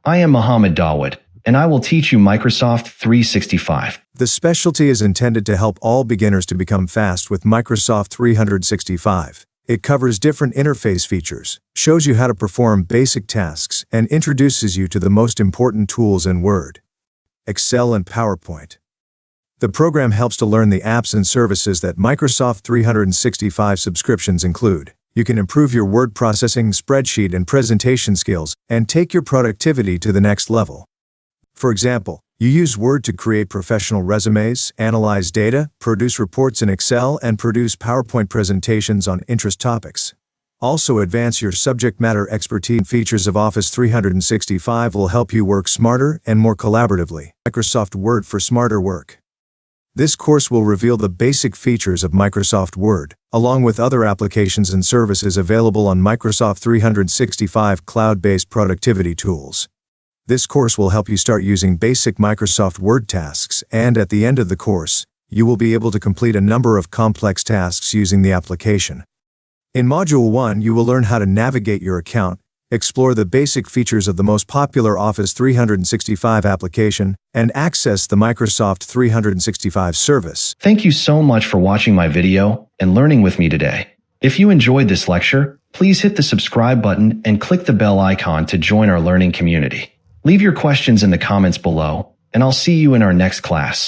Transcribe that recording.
I am Muhammad Dawood, and I will teach you Microsoft 365. The specialty is intended to help all beginners to become fast with Microsoft 365. It covers different interface features, shows you how to perform basic tasks, and introduces you to the most important tools in Word, Excel, and PowerPoint. The program helps to learn the apps and services that Microsoft 365 subscriptions include. You can improve your word processing, spreadsheet, and presentation skills, and take your productivity to the next level. For example, you use Word to create professional resumes, analyze data, produce reports in Excel, and produce PowerPoint presentations on interest topics. Also, advance your subject matter expertise. Features of Office 365 will help you work smarter and more collaboratively. Microsoft Word for smarter work. This course will reveal the basic features of Microsoft Word, along with other applications and services available on Microsoft 365 cloud-based productivity tools. This course will help you start using basic Microsoft Word tasks, and at the end of the course, you will be able to complete a number of complex tasks using the application. In Module 1, you will learn how to navigate your account, explore the basic features of the most popular Office 365 application, and access the Microsoft 365 service. Thank you so much for watching my video and learning with me today. If you enjoyed this lecture, please hit the subscribe button and click the bell icon to join our learning community. Leave your questions in the comments below, and I'll see you in our next class.